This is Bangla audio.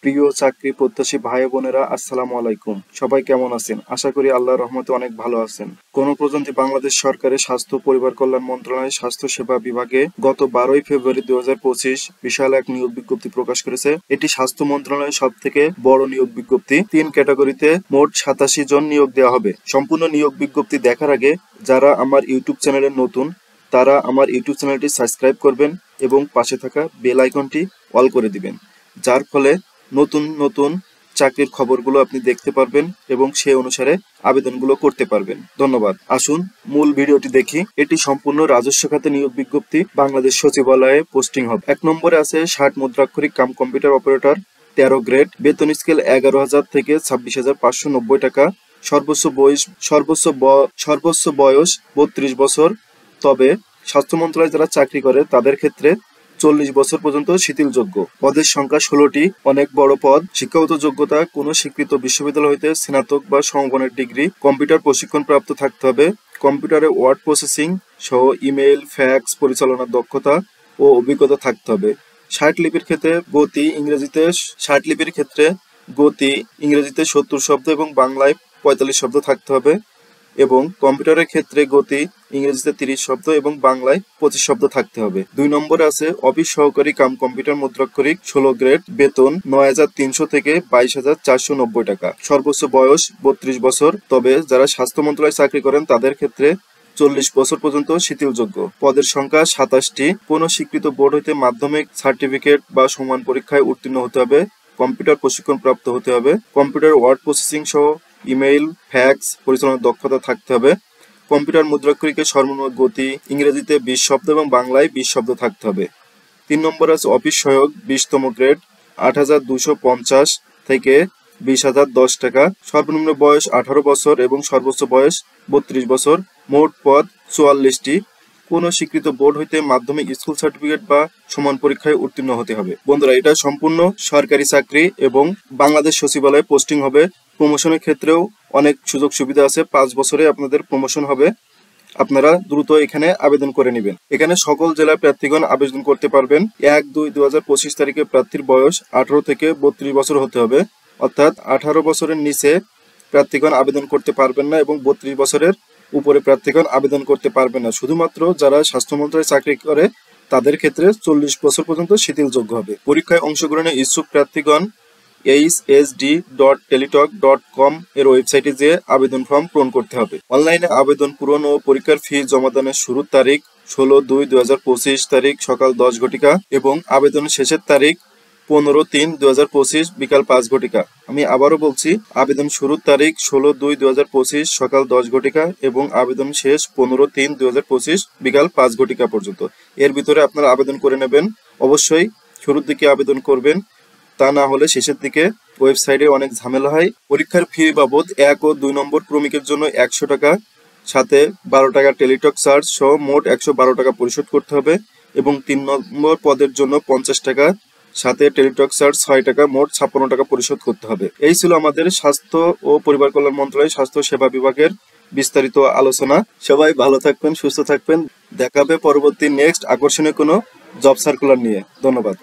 প্রিয় চাকরি প্রত্যাশী ভাই বোনেরা, আসসালামু আলাইকুম। সবাই কেমন আছেন? আশা করি আল্লাহর রহমতে অনেক ভালো আছেন। গণপ্রজাতন্ত্রী বাংলাদেশ সরকারের স্বাস্থ্য পরিবার কল্যাণ মন্ত্রণালয়ের স্বাস্থ্য সেবা বিভাগে গত 12ই ফেব্রুয়ারি 2025 বিশাল এক নিয়োগ বিজ্ঞপ্তি প্রকাশ করেছে। এটি স্বাস্থ্য মন্ত্রণালয়ের সব থেকে বড় নিয়োগ বিজ্ঞপ্তি। 3 ক্যাটাগরিতে মোট 87 জন নিয়োগ দেওয়া হবে। সম্পূর্ণ নিয়োগ বিজ্ঞপ্তি দেখার আগে যারা আমার ইউটিউব চ্যানেলে নতুন তারা আমার ইউটিউব চ্যানেলটি সাবস্ক্রাইব করবেন এবং পাশে থাকা বেল আইকনটি অল করে দিবেন, যার ফলে নতুন নতুন চাকরির খবরগুলো আপনি দেখতে পারবেন এবং সেই অনুসারে আবেদনগুলো করতে পারবেন। ধন্যবাদ। আসুন মূল ভিডিওটি দেখি। এটি সম্পূর্ণ রাজস্ব খাতে নিয়োগ বিজ্ঞপ্তি। বাংলাদেশ সচিবালয়ে পোস্টিং হবে। 1 নম্বরে আছে 60 মুদ্রাক্ষরিক কাম কম্পিউটার অপারেটর, 13 গ্রেড, বেতন স্কেল 11,000 থেকে 26,590 টাকা। সর্বোচ্চ বয়স 32 বছর। তবে স্বাস্থ্য মন্ত্রণালয়ে যারা চাকরি করে তাদের ক্ষেত্রে 40 বছর পর্যন্ত শিথিলযোগ্য। পদের সংখ্যা 16টি, অনেক বড় পদ। শিক্ষাগত যোগ্যতা কোনো স্বীকৃত বিশ্ববিদ্যালয় হইতে স্নাতক বা সমমানের ডিগ্রি, কম্পিউটার প্রশিক্ষণ প্রাপ্ত থাকতে হবে, কম্পিউটারে ওয়ার্ড প্রসেসিং সহ ইমেইল, ফ্যাক্স পরিচালনার দক্ষতা ও অভিজ্ঞতা থাকতে হবে। 60 লিপির ক্ষেত্রে গতি ইংরেজিতে 70 শব্দ এবং বাংলায় 45 শব্দ থাকতে হবে, এবং কম্পিউটারের ক্ষেত্রে গতি ইংরেজিতে 30 শব্দ এবং বাংলায় 25 শব্দ থাকতে হবে। 2 নম্বরে আছে অফিস সহকারী কাম কম্পিউটার মুদ্রাক্ষরিক, 16 গ্রেড, বেতন 9,300 থেকে 22,490 টাকা। সর্বোচ্চ বয়স 32 বছর। তবে যারা স্বাস্থ্য মন্ত্রণালয়ে চাকরি করেন তাদের ক্ষেত্রে 40 বছর পর্যন্ত শিথিলযোগ্য। পদের সংখ্যা 27টি। কোনো স্বীকৃত বোর্ড হইতে মাধ্যমিক সার্টিফিকেট বা সমান পরীক্ষায় উত্তীর্ণ হতে হবে, কম্পিউটার প্রশিক্ষণ প্রাপ্ত হতে হবে, কম্পিউটার ওয়ার্ড প্রসেসিং সহ ইমেইল, ফ্যাক্স পরিচালনার দক্ষতা থাকতে হবে। কম্পিউটার মুদ্রাক্ষরিকের সর্বনিম্ন গতি ইংরেজিতে 20 শব্দ এবং বাংলায় 20 শব্দ থাকতে হবে। 3 নম্বর আছে অফিস সহায়ক, 20তম গ্রেড, 8,250 থেকে 20,010 টাকা। সর্বনিম্ন বয়স 18 বছর এবং সর্বোচ্চ বয়স 32 বছর। মোট পদ 44টি। কোন স্বীকৃত বোর্ড হইতে মাধ্যমিক স্কুল সার্টিফিকেট বা সমান পরীক্ষায় উত্তীর্ণ হতে হবে। বন্ধুরা, এটা সম্পূর্ণ সরকারি চাকরি এবং বাংলাদেশ সচিবালয়ে পোস্টিং হবে। প্রমোশনের ক্ষেত্রেও অনেক সুযোগ সুবিধা আছে। 5 বছরে আপনাদের প্রমোশন হবে। আপনারা দ্রুত এখানে আবেদন করে নেবেন। এখানে সকল জেলার প্রার্থীগণ আবেদন করতে পারবেন। 1/2/2025 তারিখে প্রার্থীর বয়স 18 থেকে 32 বছর হতে হবে, অর্থাৎ 18 বছরের নিচে প্রার্থীগণ আবেদন করতে পারবেন না এবং 32 বছরের উপরে প্রার্থীগণ আবেদন করতে পারবেন না। শুধুমাত্র যারা স্বাস্থ্য মন্ত্রণালয়ে চাকরি করে তাদের ক্ষেত্রে 40 বছর পর্যন্ত শিথিলযোগ্য হবে। পরীক্ষায় অংশগ্রহণের ইচ্ছুক প্রার্থীগণ hsd.teletalk.com এর ওয়েবসাইটে যেয়ে আবেদন ফর্ম পূরণ করতে হবে। অনলাইনে আবেদন পূরণ ও পরীক্ষার ফি জমাদানের শুরুর তারিখ 16/2/2025 তারিখ সকাল 10 ঘটিকা এবং আবেদন শেষের তারিখ 15/3/2025 বিকাল 5 ঘটিকা। আমি আবারও বলছি, আবেদন শুরুর তারিখ 16/2/2025 সকাল 10 ঘটিকা এবং আবেদন শেষ 15/3/2025 বিকাল 5 ঘটিকা পর্যন্ত। এর ভিতরে আপনারা আবেদন করে নেবেন। অবশ্যই শুরুর দিকে আবেদন করবেন, তা না হলে শেষের দিকে ওয়েবসাইটে অনেক ঝামেলা হয়। পরীক্ষার ফি বাবদ 1 ও 2 নম্বর ক্রমিকের জন্য 100 টাকা, সাথে 12 টাকা টেলিটক চার্জ সহ মোট 112 টাকা পরিশোধ করতে হবে, এবং 3 নম্বর পদের জন্য 50 টাকা, সাথে টেলিটক চার্জ 6 টাকা, মোট 56 টাকা পরিশোধ করতে হবে। এই ছিল আমাদের স্বাস্থ্য ও পরিবার কল্যাণ মন্ত্রণালয় স্বাস্থ্য সেবা বিভাগের বিস্তারিত আলোচনা। সবাই ভালো থাকবেন, সুস্থ থাকবেন। দেখা হবে পরবর্তী নেক্সট আকর্ষণীয় কোনো জব সার্কুলার নিয়ে। ধন্যবাদ।